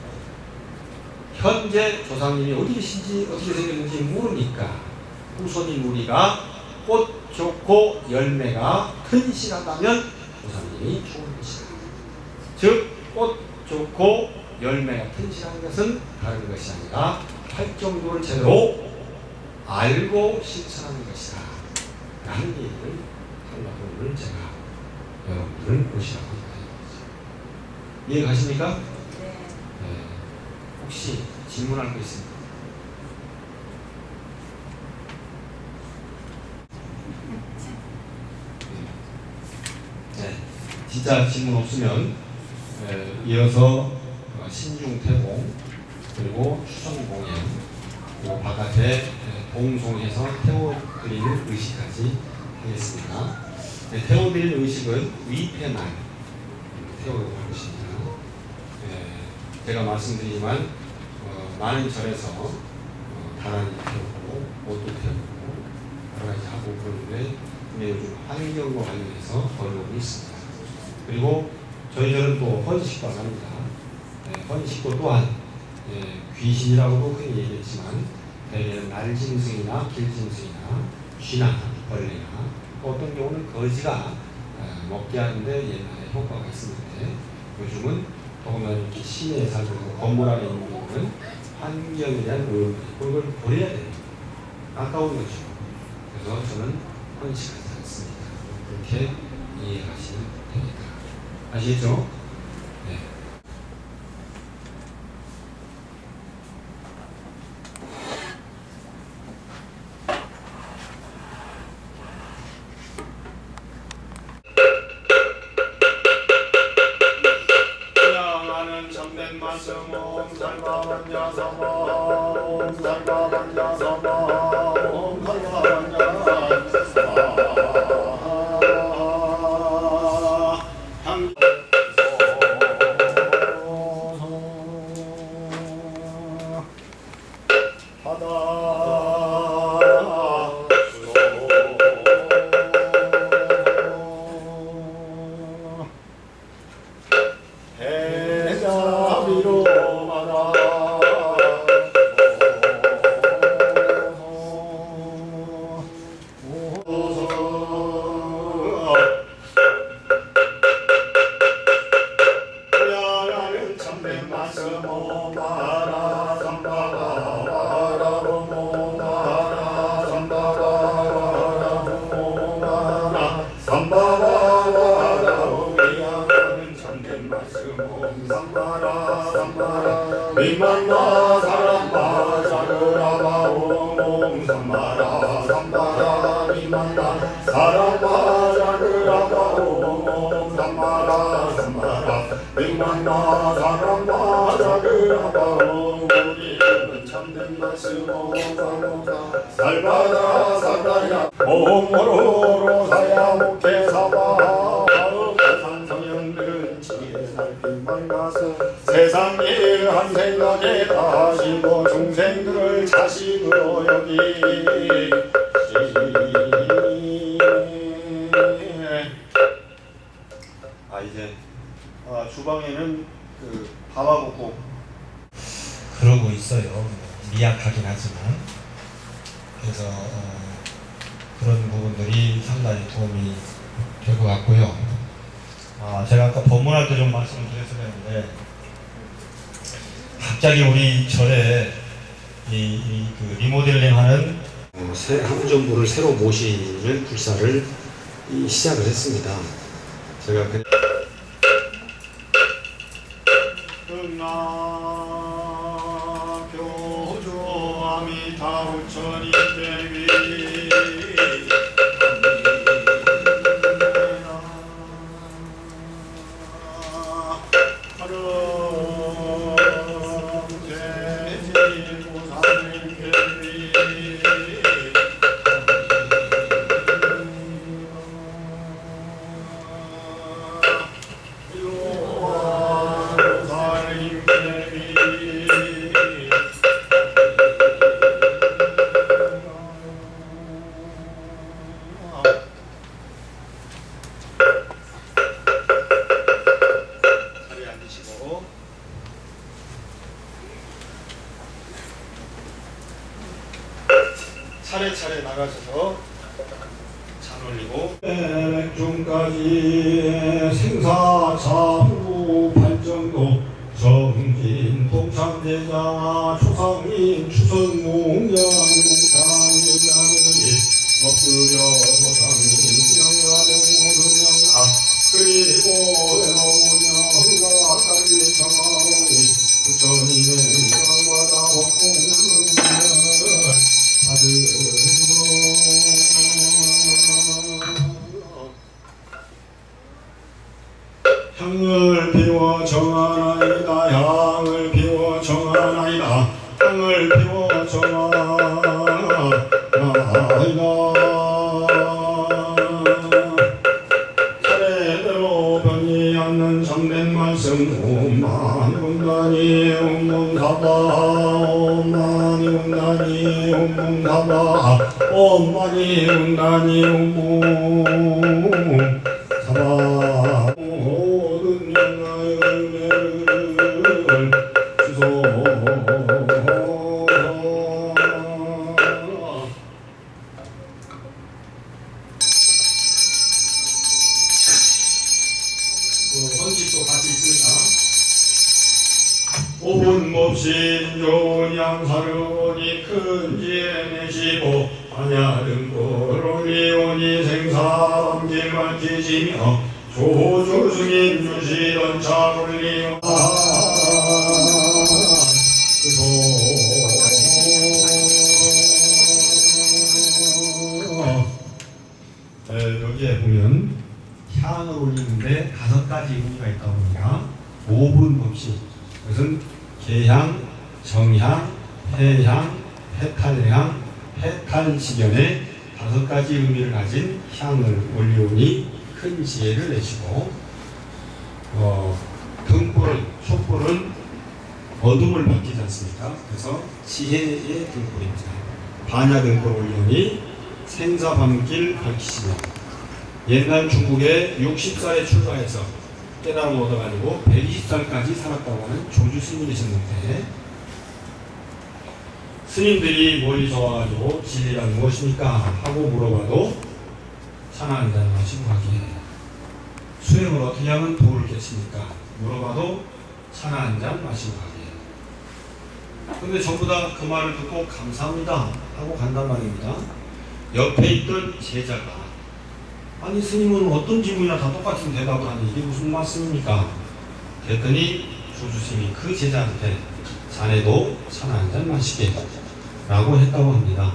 현재 조상님이 어디 계신지 어떻게 생겼는지 모르니까 후손인 우리가 꽃 좋고 열매가 튼실하다면 조상님이 좋은 것이다. 즉 꽃 좋고 열매가 튼실한 것은 다른 것이 아니라 활정도를 제대로 알고 실천하는 것이다. 라는 얘기를 하려고 오늘 제가 여러분들을 모시라고 합니다. 이해 가십니까? 네. 혹시 질문할 거 있습니까? 네. 진짜 질문 없으면 이어서 신중태봉 그리고 추성공연 그리고 바깥에 봉송해서 태워드리는 의식까지 하겠습니다. 태워드릴 음식은 위패만 태우도록 하겠습니다. 제가 말씀드리지만 많은 절에서 다란이 태우고 옷도 태우고 여러 가지 하고 그러는데 요즘 환경과 관련해서 어려움이 있습니다. 그리고 저희 절은 또 헌식과 합니다. 헌식도 또한 귀신이라고도 흔히 얘기했지만 대개는 날짐승이나 길짐승이나 쥐나 벌레나 어떤 경우는 거지가 먹게 하는데 옛날에 효과가 있었는데 요즘은 더구나 이렇게 시내에 살고 건물 안에 있는 경우는 환경에 대한 오염이 있고 이걸 버려야 돼요. 아까운 거죠. 그래서 저는 헌식하지 않습니다. 그렇게 이해하시면 됩니다. 아시겠죠? 네. 하는 참된 말씀 옴 살바반야 사마 옴 살바반야 사마 옴 살바반야 사마 미만나 사람마 자르라바 옴 삼마라 삼마라 미만나 사람마 자르라바 옴 삼마라 삼마라 미만나 사람마 자르라바 옴 우리는 참된 말씀 옴 사모사 살바라 살바야 옴 오로로 사야 목해 사바 세상에 한 생각에 다시고 중생들을 자식으로 여기 이제 주방에는 그 밥하고 그러고 있어요. 미약하긴 하지만 그래서 그런 부분들이 상당히 도움이 될 것 같고요. 제가 아까 법문할 때 좀 말씀을 드렸어야 되는데 갑자기 우리 절에 그 리모델링하는 새 함전부를 새로 모실 불사를 시작을 했습니다. 제가 교조 아미타우처리 대위 차례차례 나가셔서 잔 올리고 맥중까지 생사차후 발정도 정진 동참제자 초상인 추선몽양 장유자들이 엎드려 조상인 영가등 모든 영가 그리고 외로운 영가까지 정하오니 부처님의 영마다 복공양을 향을 피워 정하나이다 향을 피워 정하나이다 향을 피워 정하나이다 엄마니 운다니 운문사바 엄마니 운다니 운문사바 엄마니 운다니 운문사바 모든 영광의 은혜를 주소서. 헌집도 같이 있습니다. 오분 몹시 좋은 양사르오니 큰 지혜 내시고 안야든 거로니 오니 생사함길 밝히시며 조주 승인 주시던 차올리오 여기에 보면 향을 올리는데 5가지 의미가 있다 보니까 5분 없이 그것은 계향, 정향, 해향, 해탈향, 해탈지견의 5가지 의미를 가진 향을 올리오니 큰 지혜를 내시고 등불은 촛불은 어둠을 밝히지 않습니까? 그래서 지혜의 등불입니다. 반야 등불 올리오니 생사밤길 밝히시며 옛날 중국에 60살에 출가해서 깨달음을 얻어가지고 120살까지 살았다고 하는 조주 스님이셨는데 스님들이 멀리서 와가지고 진리란 무엇입니까? 하고 물어봐도 찬양한 자는 마시고 가기에 수행을 어떻게 하면 도를 깼습니까? 물어봐도 찬양한 잔 마시고 가기에 근데 전부 다 그 말을 듣고 감사합니다 하고 간단 말입니다. 옆에 있던 제자가 아니 스님은 어떤 질문이나 다 똑같은 대답을 하니 이게 무슨 말씀입니까? 그랬더니 조주스님이 그 제자한테 자네도 차나 한잔 마시게 라고 했다고 합니다.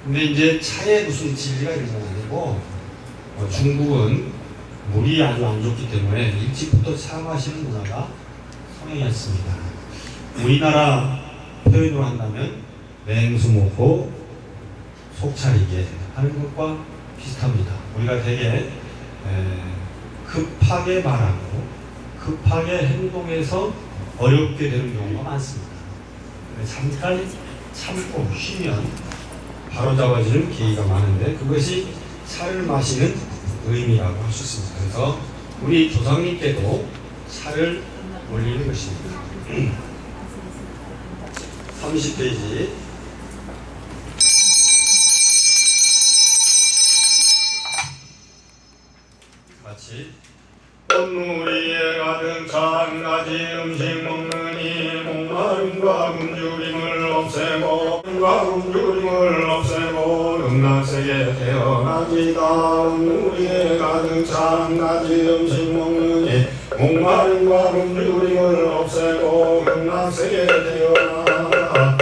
근데 이제 차에 무슨 진리가 있는 건 아니고 중국은 물이 아주 안 좋기 때문에 일찍부터 차 마시는 문화가 성행했습니다. 우리나라 표현으로 한다면 냉수 먹고 속 차리게 하는 것과 비슷합니다. 우리가 되게 급하게 말하고 급하게 행동해서 어렵게 되는 경우가 많습니다. 잠깐 참고 쉬면 바로 잡아지는 계기가 많은데 그것이 차를 마시는 의미라고 할 수 있습니다. 그래서 우리 조상님께도 차를 올리는 것입니다. 30페이지 같이 온누리에 가득 찬 가지 음식 먹느니 목마름과 굶주림을 없애고 굶주림을 없애고 음락세계 태어납니다. 온누리에 가득 찬 가지 음식 먹느니 목마름과 굶주림을 없애고 음락세계 태어납니다.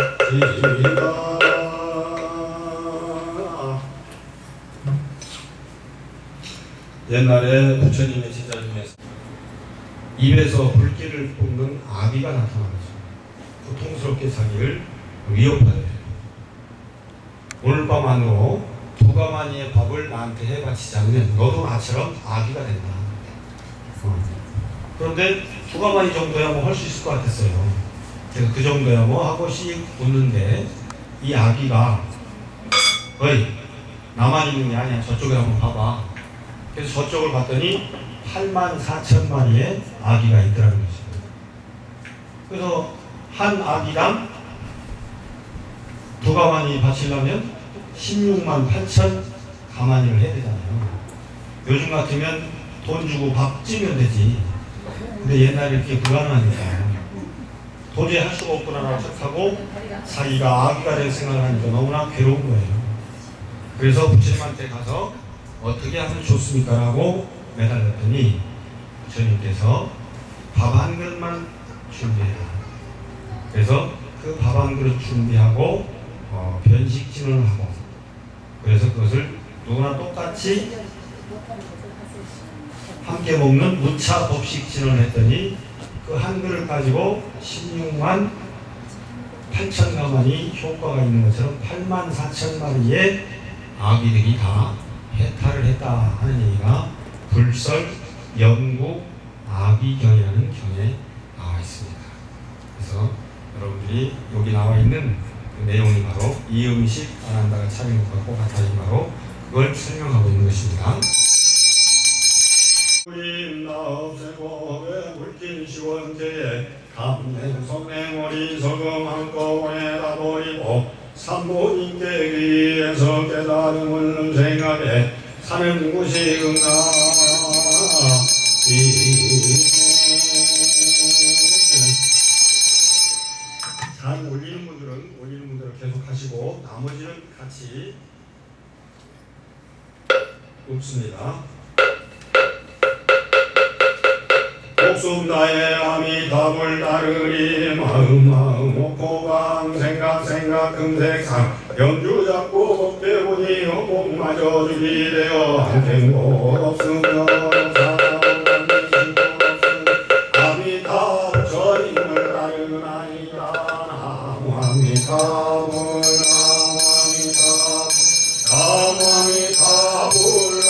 옛날에 부처님의 제자 중에서 입에서 불길을 뿜는 아비가 나타나면서 고통스럽게 자기를 위협하여요. 오늘 밤 안으로 2가마니의 밥을 나한테 해바치지 않으면 너도 나처럼 아비가 된다. 그런데 2가마니 정도야 뭐 할 수 있을 것 같았어요. 그래서 그 정도야 뭐 하고 씩 웃는데 이 아비가 어이 나만 있는 게 아니야. 저쪽에 한번 봐봐. 그래서 저쪽을 봤더니 84,000마리의 아기가 있더라는 것입니다. 그래서 한 아기당 2가마니 바치려면 16만 8천 가마니를 해야 되잖아요. 요즘 같으면 돈 주고 밥 찌면 되지. 근데 옛날에 이렇게 불가능하니까 도저히 할 수가 없구나라고 생각하고 자기가 아기가 될 생각을 하니까 너무나 괴로운 거예요. 그래서 부처님한테 가서 어떻게 하면 좋습니까? 라고 매달렸더니 부처님께서 밥 한 그릇만 준비해라. 그래서 그 밥 한 그릇 준비하고 변식진을 하고 그래서 그것을 누구나 똑같이 함께 먹는 무차 법식진을 했더니 그 한 그릇 가지고 16만 8천 가만이 효과가 있는 것처럼 84,000마리의 아기들이 다 해탈을 했다 하는 얘기가 불설 영구 아비경이라는 경에 여기 나와 있는 그 내용이 바로 이 음식 안 한다가 차리는 것과 같아요. 바로 그걸 설명하고 있는 것입니다. 우리 나없애고 왜 물길 시원제에 감냉 성냉 어리석음 한꺼번에다 버리고 산모님께 위에서 깨달음을 생각해 사는 곳이 잘 올리는 분들은 계속 하시고 나머지는 같이 읊습니다. 목숨 다해 아미답을 따르리 마음 목고강 생각 금색상 연주 잡고 배우니 목마저 주기되어 한생 곳 없으며 아미답 저임을 따르나이다 나무 아미답을 나무 아미답을 나무 아미답을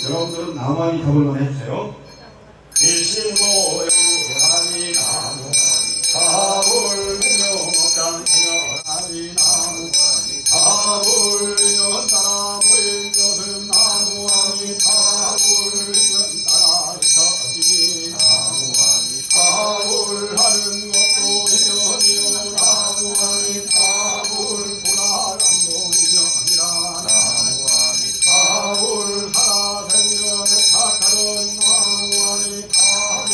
여러분들은 나만이 답을만 해주세요. 일심노 영하니 나무 답을 무명 먹장 무명하니 나무 답을 연따라 모인 것은 나무하니 답을 연따라 터지니 나무하니 답을 하는 것도 인연이요 나무하니 답을 보라 감도 인연이라 나무하니 답을 하라 생명에 착하던 나무하니 답을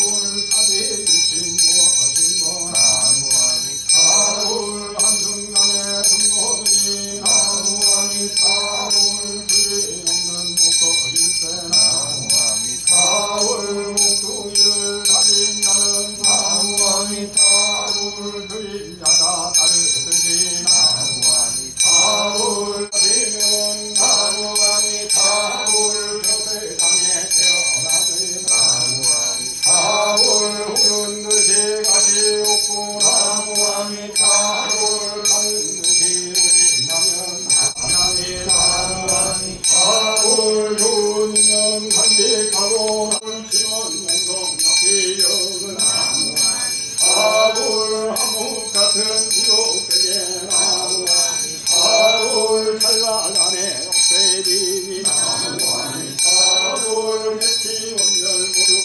사대 주신 무엇인고 나무하니 답을 한순간에 숨고드니 나무하니 뚝배기 나무아니 가을 잘 나가네 옥새비니 나무아니 가을 맺히 온열 모두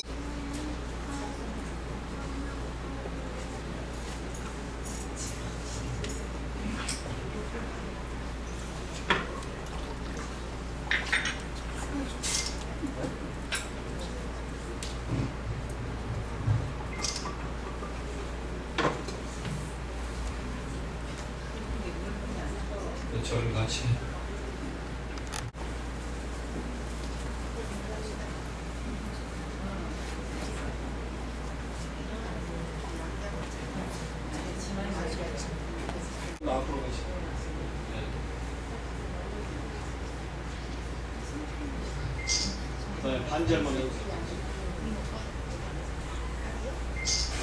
저를 같이 앞으로 가시죠. 그다음에 반절만 해주세요.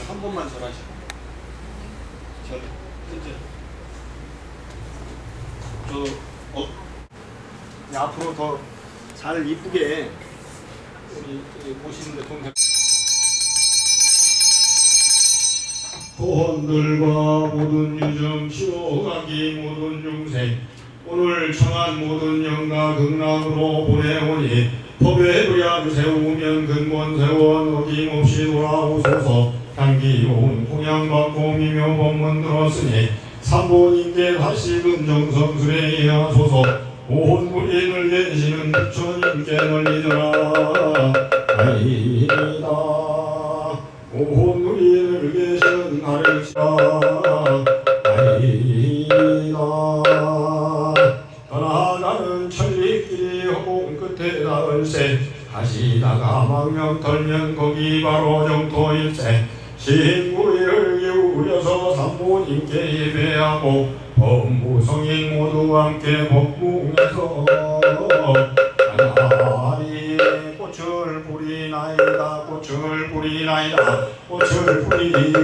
한 번만 절하시고 절 진짜 저 앞으로 더 잘 이쁘게 우리 모시는데 동생 고혼들과 모든 유정 시로가기 모든 중생 오늘 청한 모든 영가 극락으로 보내오니 법에 의하여 세우면 근본 세원 어김없이 돌아오소서 향기로운 공양받고 미묘 법문 들었으니 삼보님께 다시 금정성 수레하소서 온 무리를 계시는 부처님께 널리더라 아이다 온 무리를 계시는 하늘시다 아이다 떠나가는 천리길이 허공 끝에 닿을세 가시다가 망명 털면 거기 바로 정토일세 신구리를 기울여서 삼보님께 예배하고 법무성인 모두 함께 법궁에서 하나님 꽃을 뿌리나이다 꽃을 뿌리나이다 꽃을 뿌리나이다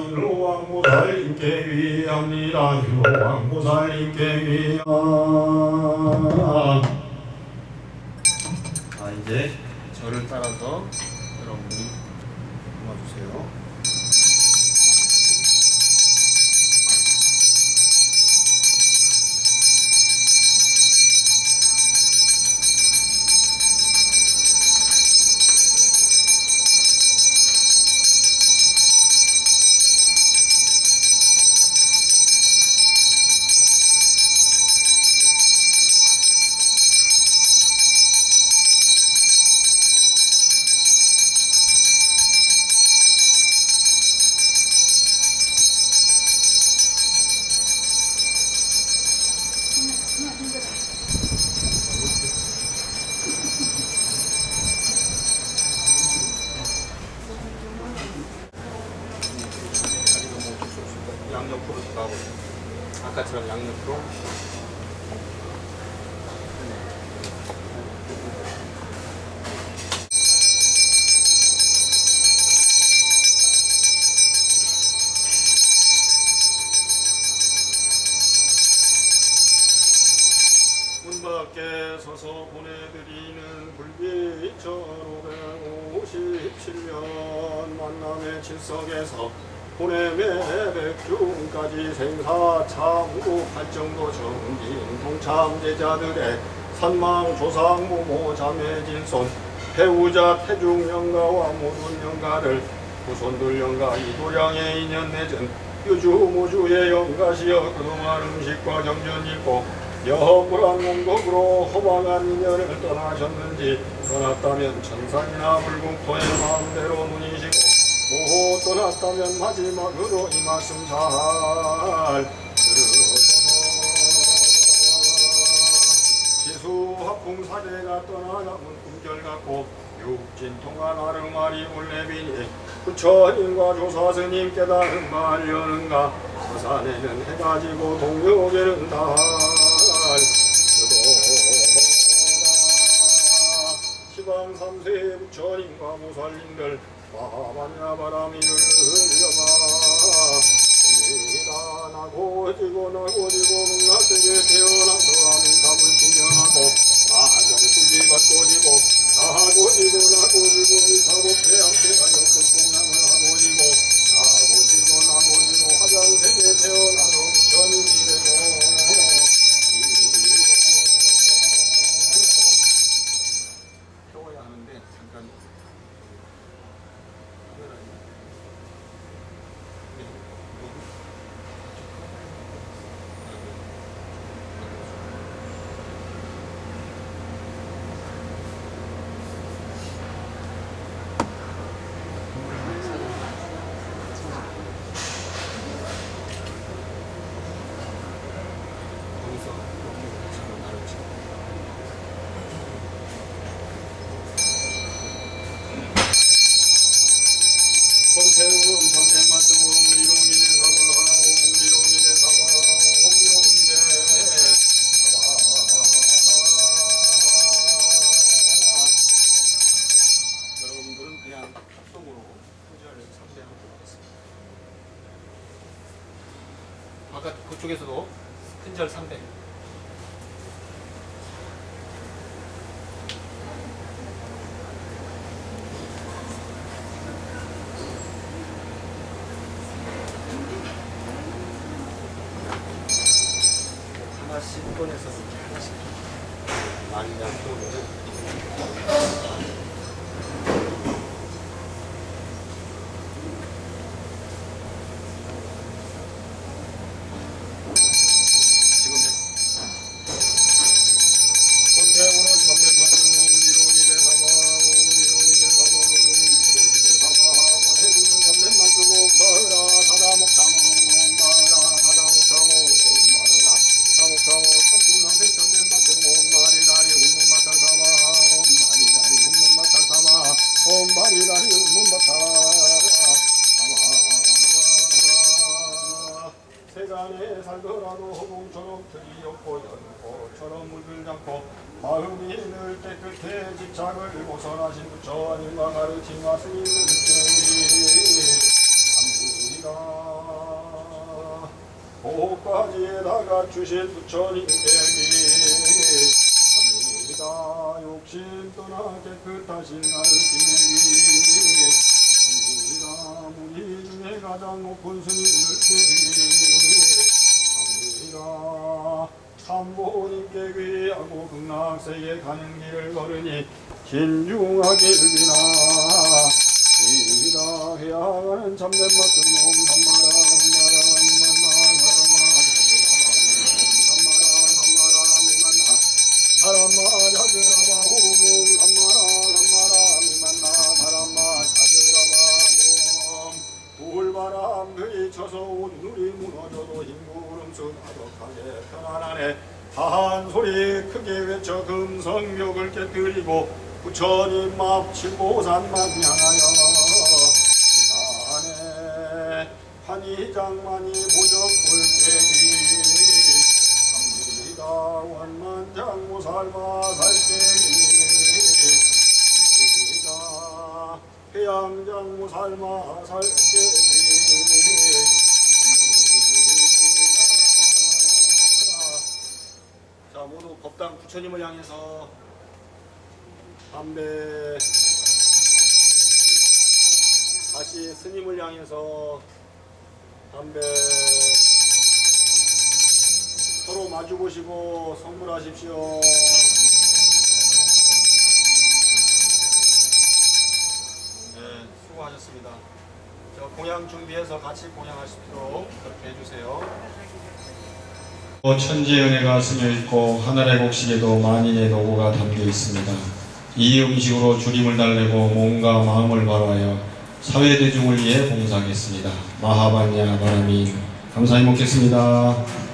일로왕보살님께 위합니다 일로왕보살님께 위합니다. 이제 저를 따라서 여러분이 도와주세요. 양옆으로 가고 아까처럼 양옆으로 문 밖에 서서 보내드리는 불빛처로 557년 만남의 칠석에서 보냄의 백중까지 생사 참고 팔정도 정진 동참 제자들의 산망 조상 모모 자매 진손 배우자 태중 영가와 모든 영가를 후손들 영가 이도량의 인연 맺은 유주 모주의 영가시여 그동안 음식과 경전 읽고 여불한 공덕으로 허망한 인연을 떠나셨는지 떠났다면 천상이나 불공포의 마음대로 눈이시고 못 떠났다면 마지막으로 이 말씀 잘 들으소서. 지수합풍사대가 떠나가면 꿈결 같고 육진통한 아르마리 올레비니 부처님과 조사스님 깨달은 바 알려는가 서산에는 해가 지고 동묘계는 달 뜨도다. 시방 3세 부처님과 무살님들 바바냐 바람이를 흘려봐 옵니다. 나고 지고 극락세계 태어나서 아민담을 지면하고 마정수지 받고 지고 나고 지고 밀타고 폐암태하여 끝공양을 하고 지고 나고 지고 여기서 이렇게 지금 나누지. 손태우는 참된 말씀 미롱이네 사바 옴미롱이네 사바 옴미롱이네 사바. 여러분들은 그냥 합동으로 표절 3대 하면 되겠습니다. 아까 그쪽에서도 큰절 300. 하나씩 꺼내서 이렇게 하나씩 만냥 보면은 지금 손태우는 참된 말씀 옴미롱이네 사바 옴미롱이네 사바 옴미롱이네 사바 보내주는 참된 말씀 옴마라 사다목참어 옴마라 사다목참어 옴마라 사목참어 참수상생 참된 말씀 옴마리다리 훈문마타 사바 옴마리다리 훈문마타 사바 옴마리다리 훈문마타 사바. 세간에 살더라도 허공처럼 틀이 없고 연꽃처럼 물들지 않고 마음이 늘 깨끗해 집착을 벗어나신 부처님과 가르친 스님들께 감사합니다. 복까지에다가 주신 부처님께 감사합니다. 욕심 떠나 깨끗하신 가르침에 감사합니다. 무리 중에 가장 높은 스님들께 감사합니다. 참부님께 귀하고 극락세계 가는 길을 걸으니 신중하게 비나 이다 해야하는 참된 말씀 옴 삼마라 삼마라 미만나 사람마 자그라바 홈 삼마라 삼마라 미만나 사람마 자그라바 홈 불바람 그이 쳐서 온누리 무너져도 흰구름수 아득하게 편안하네. 다한 소리 크게 외쳐 금성벽을 깨뜨리고 부처님 앞 칠보산만 향하여 이산에 한이장만이 보적불깨기 갑니다. 원만장모 살마 살깨기 갑니다. 해양장모 살마 살깨기 자, 모두 법당 부처님을 향해서 담배, 다시 스님을 향해서 담배, 서로 마주보시고 선물하십시오. 네, 수고하셨습니다. 저 공양 준비해서 같이 공양할 수 있도록 그렇게 해주세요. 천지의 은혜가 스며 있고 하늘의 곡식에도 만인의 노고가 담겨 있습니다. 이 음식으로 주님을 달래고 몸과 마음을 바라하여 사회대중을 위해 봉사하겠습니다. 마하반야 바라민 감사히 먹겠습니다.